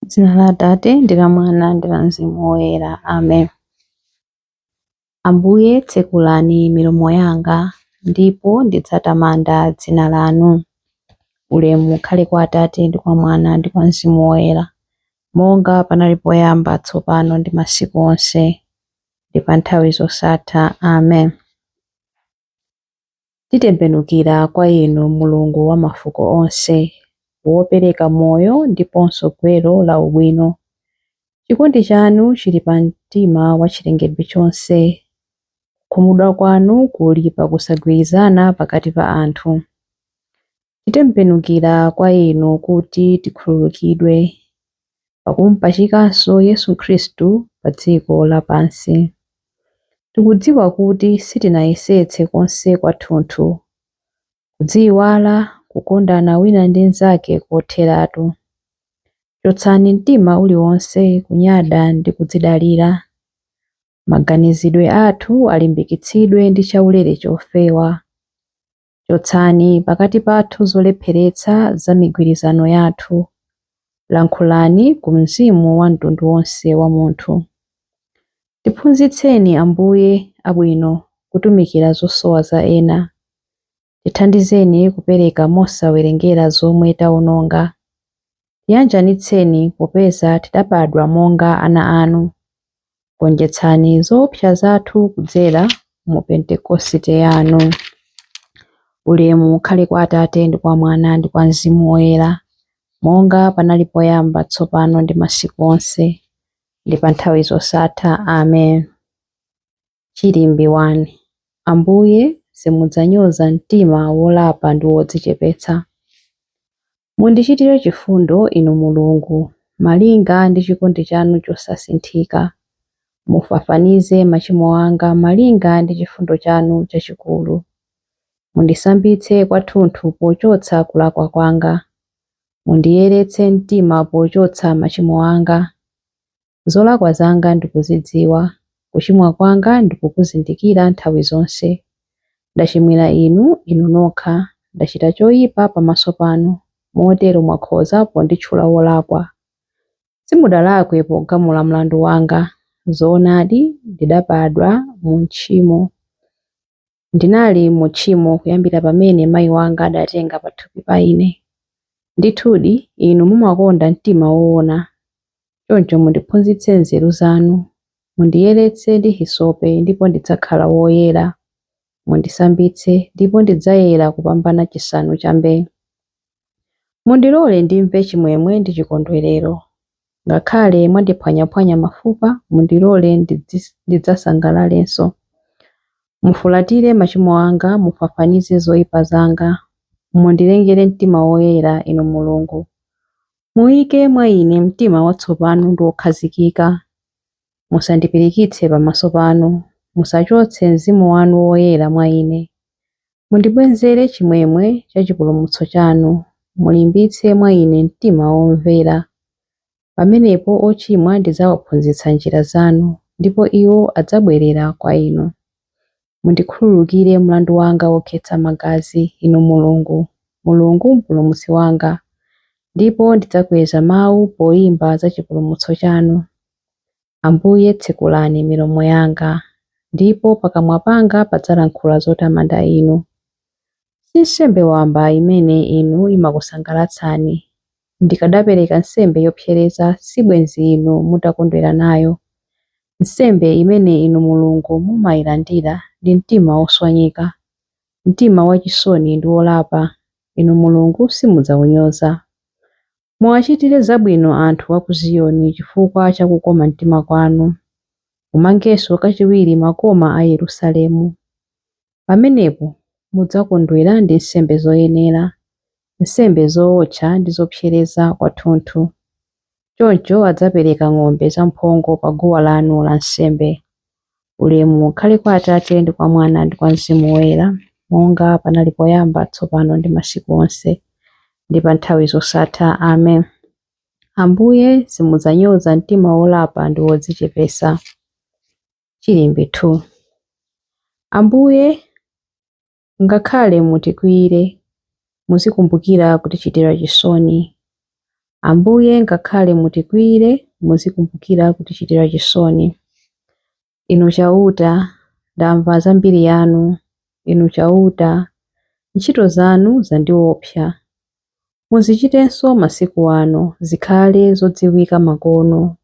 Dzina la Atate ndi la Mwana ndi la Mzimu Woyera. Amen. Ambuye tsekulani milomo yanga, ndipo ndidzatamanda dzina lanu. Ulemu ukhale kwa Atate ndi kwa Mwana ndi kwa Mzimu Woyera, monga panali poyamba, tsopano ndi masiku onse, ndi pa nthawi zosatha. Amen. Titembenukira kwa inu, Mulungu wa mafuko onse, wopereka moyo ndiponso gwero la ubwino. Chikondi chanu chili pa mtima wa chilengedwe chonse, kukhumudwa kwanu kuli pakusagwirizana pakati pa anthu. Titembenukira kwa inu kuti tikhululukidwe pakumpachikanso Yesu Khristu pa dziko lapansi. Tikudziwa kuti sitinayesetse konse kwathunthu kudziyiwala kukondana wina ndi mnzake kotheratu. Chotsani mtima uliwonse kunyada ndi kudzidalira. Maganizidwe athu alimbikitsidwe ndi chaulere chofewa. Chotsani pakati pathu zolepheretsa za migwirizano yathu. Lankhulani ku mzimu wa mtundu wonse wa munthu. Tiphunzitseni Ambuye abwino kutumikira zosowa za ena. Tithandizeni kupereka mosawerengera zomwe tawononga. Tiyanjanitseni popeza tidabadwa monga ana anu. Gonjetsani zoopsa zathu kudzera mu Pentekosite yanu. Ulemu ukhale kwa Atate ndi kwa Mwana ndi kwa Mzimu Woyera, monga panali poyamba, tsopano ndi masiku onse, ndi pa nthawi zosatha. Amen. Chilimbi 1. Ambuye simudzanyoza mtima wolapa ndi wodzichepetsa. Mundichitire chifundo, inu Mulungu, malinga ndi chikondi chanu chosasinthika. Mufafanize machimo anga malinga ndi chifundo chanu chachikulu. Mundisambitse kwathunthu pochotsa kulakwa kwanga. Mundiyeretse mtima pochotsa machimo anga. Zolakwa zanga ndikuzidziwa, kuchimwa kwanga ndikukuzindikira nthawi zonse. Ndachimwira inu nokha, ndachita choyipa pamaso panu, motero mwakhoza ponditchula wolakwa. Simudalakwe pogamula mlandu wanga. Zoonadi ndidabadwa mu tchimo. Ndinali mu tchimo kuyambira pamene mayi wanga adatenga pathupi pa ine. Ndithudi inu mumakonda mtima woona. Choncho mundiphunzitse nzeru zanu. Mundiyeretse ndi hisope ndipo ndidzakhala woyera. Mundisambitse ndipo ndidzayera kupambana chisanu cha mbee. Mundilole ndimve chimwemwe ndi chikondwerero. Ngakhale mwandiphwanyaphwanya mafupa, mundilole ndidzasangalalenso. Mufulatire machimo anga, mufafanize zoyipa zanga. Mundilengere mtima woyera, inu Mulungu. Muyike mwa ine mtima watsopano ndi wokhazikika. Musandipirikitse pamaso panu. Musachotse mzimu wanu woyera mwa ine. Mundibwenzere chimwemwe cha chipulumutso chanu. Mulimbitse mwa ine mtima womvera. Pamenepo ochimwa ndidzawaphunzitsa njira zanu, ndipo iwo adzabwerera kwa inu. Mundikhululukire mlandu wanga wokhetsa magazi, inu Mulungu, Mulungu mpulumutsi wanga, ndipo ndidzakweza mawu poyimba za chipulumutso chanu. Ambuye tsekulani milomo yanga, ndipo pakamwa panga padzalankhula zotamanda inu. Si nsembe wamba imene inu imakusangalatsani. Ndikadapereka nsembe yopsereza, sibwenzi inu mutakondwera nayo. Nsembe imene inu Mulungu mumayilandira ndi mtima woswanyika, mtima wachisoni ndi wolapa, inu Mulungu simudzawunyoza. Muwachitire zabwino anthu a ku Ziyoni chifukwa cha kukoma mtima kwanu. Mumangenso kachiwiri makoma a Yerusalemu. Pamenepo mudzakondwera ndi nsembe zoyenera, nsembe zootcha ndi zopsereza kwathunthu. Choncho adzapereka ng'ombe zamphongo pa guwa lanu la nsembe. Ulemu ukhale kwa Atate ndi kwa Mwana ndi kwa Mzimu Woyera, monga panali poyamba, tsopano ndi masiku onse, ndi pa nthawi zosatha. Amen. Ambuye simudzanyoza mtima wolapa ndi wodzichepetsa. Chilimbi 2. Ambuye ngakhale mutikwiyire, muzikumbukira kutichitira chisoni. Ambuye ngakhale mutikwiyire muzikumbukira kutichitira chisoni. Inu chauta, ndamva za mbiri yanu. Inu chauta, ntchito zanu zandiopsa. Muzichitenso masiku ano zikhale zodziwika makono.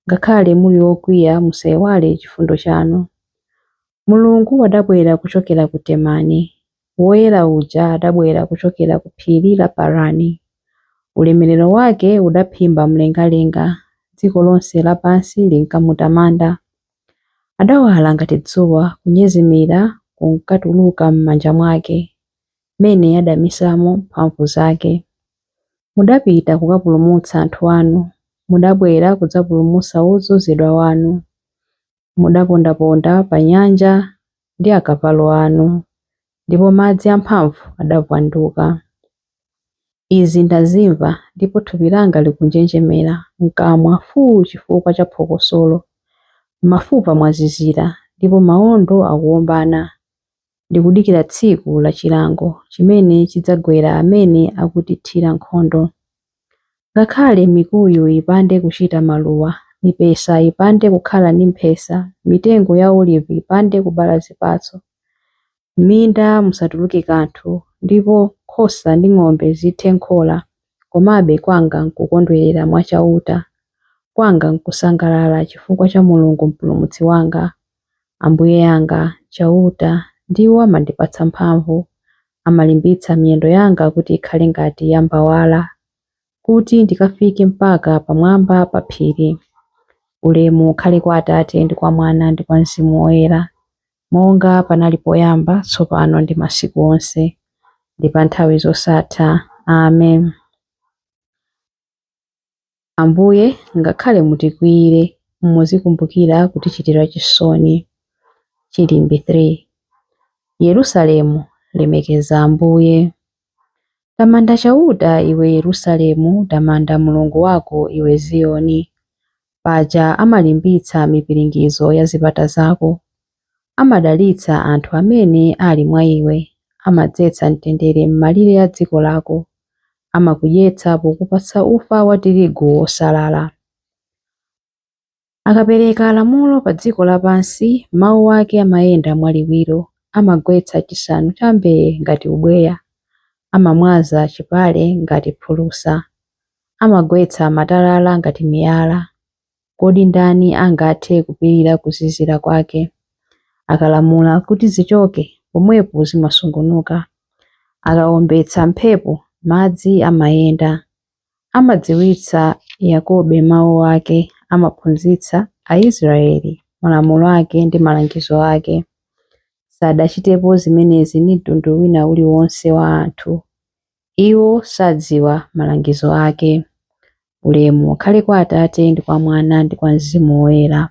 Ngakhale muli okwiya musayiwale chifundo chanu. Mulungu adabwera kuchokera ku Temani. Woyera uja adabwera kuchokera ku phiri la Parani. Ulemerero wake udaphimba mlengalenga, dziko lonse lapansi linkamutamanda. Adawala ngati dzuwa kunyezimira kunkatuluka m'manja mwake, mene adamisamo mphamvu zake. Mudapita kukapulumutsa anthu anu, mudabwera kudzapulumutsa odzozedwa wanu. Mudapondaponda pa nyanja ndi akavalo anu, ndipo madzi amphamvu adavwanduka. Izi ndazimva ndipo thupi langa likunjenjemera mkamwa fuu chifukwa cha phokosolo. Mafupa mwazizira ndipo mawondo akuwombana. Ndikudikira tsiku la chilango chimene chidzagwera amene akutithira nkhondo. Ngakhale mikuyu ipande kuchita maluwa, mipesa ipande kukhala ndi mphesa, mitengo ya olivi ipande kubala zipatso. M'minda musatuluke kanthu, ndipo nkhosa ndi ng'ombe zithe nkhola, komabe kwanga nkukondwerera mwachauta. Kwanga nkusangalala chifukwa cha Mulungu mpulumutsi wanga. Ambuye yanga chauta ndiwo amandipatsa mphamvu, amalimbitsa miyendo yanga kuti ikhale ngati ya mbawala, kuti ndikafike mpaka pamwamba pa phiri. Ulemu ukhale kwa Atate ndi kwa Mwana ndi kwa Mzimu Woyera, monga panali poyamba, tsopano ndi masiku onse, ndi pa nthawi zosatha. Amen. Ambuye ngakhale mutikwiyire muzikumbukira kutichitira chisoni. Chilimbi 3. Yerusalemu, lemekeza Ambuye. Tamanda chauta iwe Yerusalemu, tamanda Mulungu wako iwe Ziyoni. Paja amalimbitsa mipiringidzo ya zipata zako, amadalitsa anthu amene ali mwa iwe, amadzetsa mtendere m'malire ya dziko lako, amakudyetsa pokupatsa ufa wa tirigu wosalala. Akapereka lamulo pa dziko lapansi, mawu ake amayenda mwaliwiro, amagwetsa chisanu cha mbee ngati ubweya, amamwaza chipale ngati phulusa, amagwetsa matalala ngati miyala. Kodi ndani angathe kupirira kuzizira kwake? Akalamula kuti zichoke, pomwepo zimasungunuka. Akawombetsa mphepo, madzi amayenda. Amadziwitsa Yakobe mawu ake, amaphunzitsa Aisraeli malamulo ake ndi malangizo ake. Sadachitepo zimenezi ndi mtundu wina uliwonse wa anthu. Iwo sadziwa malangizo ake. Ulemu ukhale kwa Atate ndi kwa Mwana ndi kwa Mzimu Woyera,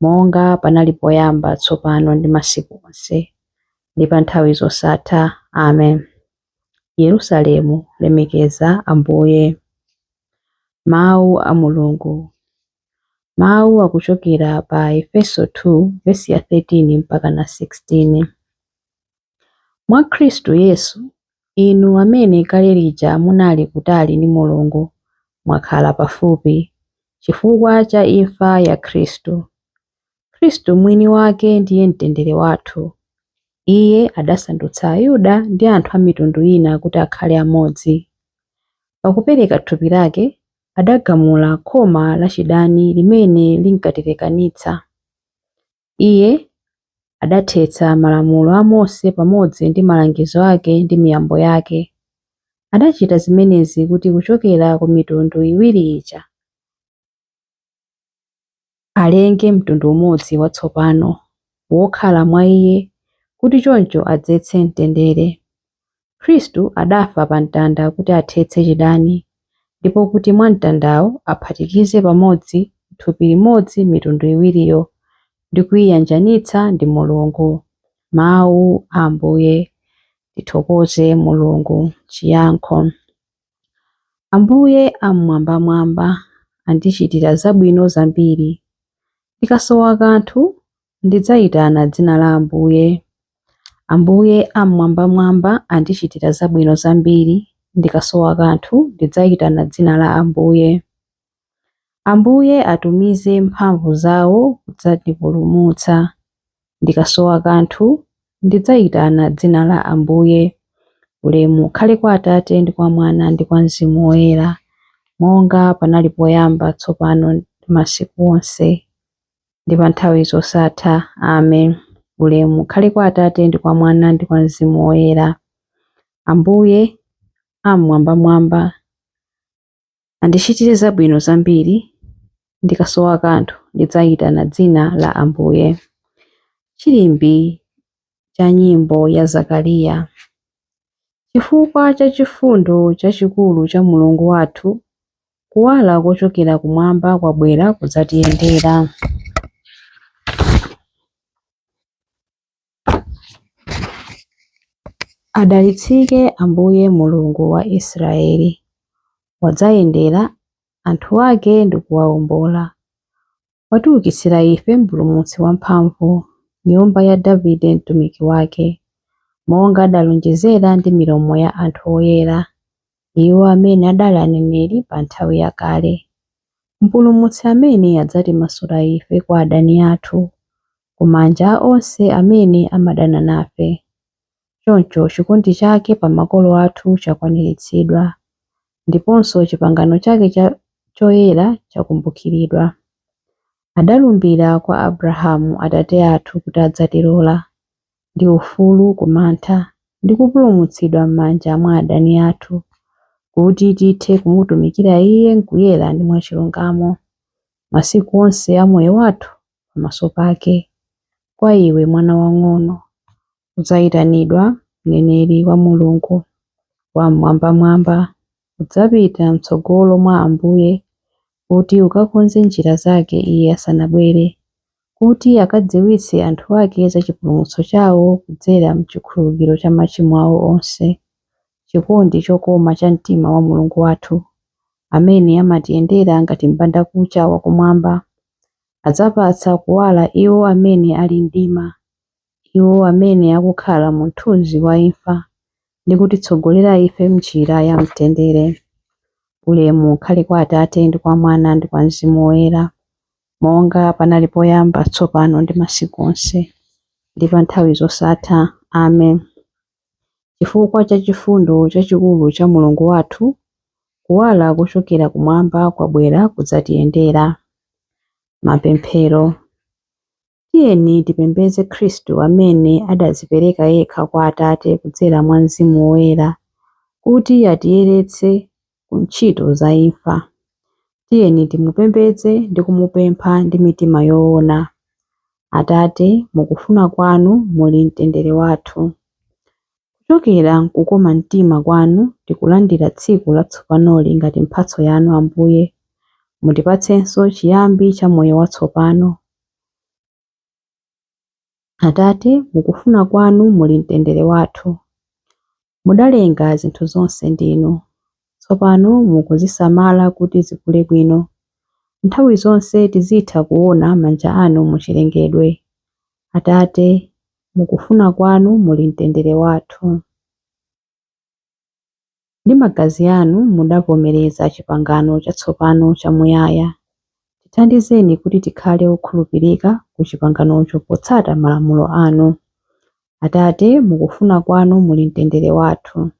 monga panali poyamba, tsopano ndi masiku onse, ndi pa nthawi zosatha. Amen. Yerusalemu, lemekeza Ambuye. Mawu a Mulungu. Mawu akuchokera pa Efeso 2 vesi ya 13 mpaka na 16. Mwa Khristu Yesu, inu amene kale lija munali kutali ndi Mulungu, mwakhala pafupi chifukwa cha imfa ya Khristu. Khristu mwini wake ndiye mtendere wathu. Iye adasandutsa Ayuda ndi anthu a mitundu ina kuti akhale amodzi. Pakupereka thupi lake, adagamula khoma la chidani limene linkatilekanitsa. Iye adathetsa malamulo a Mose pamodzi ndi malangizo ake ndi miyambo yake. Adachita zimenezi kuti kuchokera ku mitundu iwiri ija alenge mtundu umodzi watsopano, wokhala mwa iye, kuti choncho adzetse mtendere. Khristu adafa pa mtanda kuti athetse chidani, ndipo kuti mwa mtandawo aphatikize pamodzi thupi limodzi mitundu iwiriyo, ndi kuyiyanjanitsa ndi Mulungu. Mawu a Ambuye. Tithokoze Mulungu. Chiyankho. Ambuye amwambamwamba andichitira zabwino zambiri. Ndikasowa kanthu ndidzayitana dzina la Ambuye. Ambuye amwambamwamba andichitira zabwino zambiri, ndikasowa kanthu ndidzayitana dzina la Ambuye. Ambuye atumize mphamvu zawo kudzandipulumutsa. Ndikasowa kanthu ndidzayitana dzina la Ambuye. Ulemu ukhale kwa Atate ndi kwa Mwana ndi kwa Mzimu Woyera, monga panali poyamba, tsopano ndi masiku onse ndi pa nthawi zosatha. Amen. Ulemu ukhale kwa Atate ndi kwa Mwana ndi kwa Mzimu Woyera. Ambuye amwambamwamba andichitire zabwino zambiri. Ndikasowa kanthu ndidzayitana dzina la Ambuye. Chilimbi cha nyimbo ya Zakariya. Chifukwa cha chifundo chachikulu cha Mulungu wathu, kuwala kochokera kumwamba kwabwera kudzatiyendera. Adalitsike Ambuye Mulungu wa Israeli, wadzayendera anthu ake ndi kuwawombola. Watiukitsira ife mpulumutsi wamphamvu, nyumba ya Davide mtumiki wake, monga adalonjezera ndi milomo ya anthu oyera, iwo amene adali aneneri pa nthawi yakale. Mpulumutsi amene adzatimasula ife kwa adani athu, kumanja a onse amene amadana nafe. Choncho chikondi chake pa makolo athu chakwaniritsidwa, ndiponso pangano chake choyera chakumbukiridwa. Adalumbira kwa Abrahamu atate athu kuti adzatilola ndi ufulu kumantha ndi kupulumutsidwa m'manja mwa adani athu, kuti tithe kumutumikira Iye nkuyera ndi mwachilungamo masiku onse a moyo wathu pamaso pake. Kwa iwe mwana wang'ono udzayitanidwa mneneri wa Mulungu wamwambamwamba. Udzapita m'tsogolo mwa Ambuye kuti ukakonze njira zake Iye asanabwere, kuti akadziwitse anthu ake za chipulumutso chawo kudzera m'chikhululukiro cha machimo awo onse. Chikondi chokoma cha mtima wa Mulungu wathu, amene amatiyendera ngati mbandakucha wakumwamba, adzapatsa kuwala iwo amene ali mdima, iwo amene akukhala mu mthunzi wa imfa, ndi kutitsogolera ife m'njira ya mtendere. Ulemu ukhale kwa Atate ndi kwa Mwana ndi kwa Mzimu Woyera, monga panali poyamba, tsopano ndi masiku onse ndi pa nthawi zosatha. Amen. Chifukwa cha chifundo chachikulu cha Mulungu wathu, kuwala kochokera kumwamba kwabwera kudzatiyendera. Mapemphero. Tiyeni tipembedze Khristu amene adadzipereka yekha kwa Atate kudzera mwa Mzimu Woyera kuti atiyeretse ku ntchito za imfa. Tiyeni timupembedze ndi kumupempha ndi mitima yoona. Atate, mukufuna kwanu muli mtendere wathu. Kuchokera mkukoma mtima kwanu tikulandira tsiku latsopanoli ngati mphatso yanu Ambuye. Mutipatsenso chiyambi cha moyo watsopano. Atate, mukufuna kwanu muli mtendere wathu. Mudalenga zinthu zonse ndinu, tsopano mukuzisamala kuti zikule bwino. Nthawi zonse tizitha kuona manja anu muchilengedwe. Atate, mukufuna kwanu muli mtendere wathu. Ndi magazi anu mudavomereza chipangano chatsopano chamuyaya. Tithandizeni kuti tikhale okhulupirika ku chipanganocho potsata malamulo anu. Atate, mukufuna kwanu muli mtendere wathu.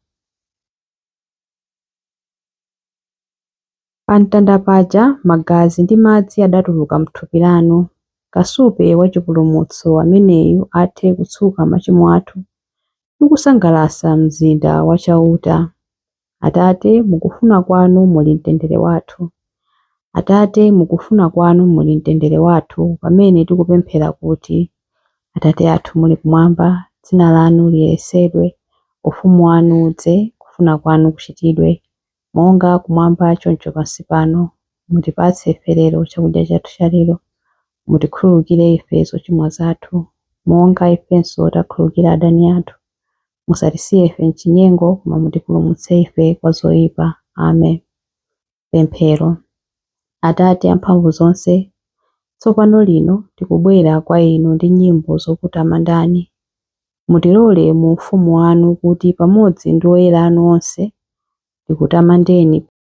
Pa mtanda paja magazi ndi madzi adatuluka m'thupi lanu. Kasupe wa chipulumutso ameneyu athe kutsuka machimo athu ndi kusangalatsa mzinda wachauta. Atate, mukufuna kwanu muli mtendere wathu. Atate, mukufuna kwanu muli mtendere wathu pamene tikupemphera kuti: Atate athu muli kumwamba, dzina lanu liyeretsedwe, ufumu wanu udze, kufuna kwanu kuchitidwe monga kumwamba choncho pansi pano. Mutipatse ife lero chakudya chathu cha lero. Mutikhululukire ife zochimwa zathu monga ifenso takhululukira adani athu. Musatisiye ife m'chinyengo, koma mutipulumutse ife kwa zoyipa. Amen. Pemphero. Atate amphamvu zonse, tsopano lino tikubwera kwa inu ndi nyimbo zokutamandani. Mutilole mu ufumu wanu kuti pamodzi ndi oyera anu onse tikutamandeni.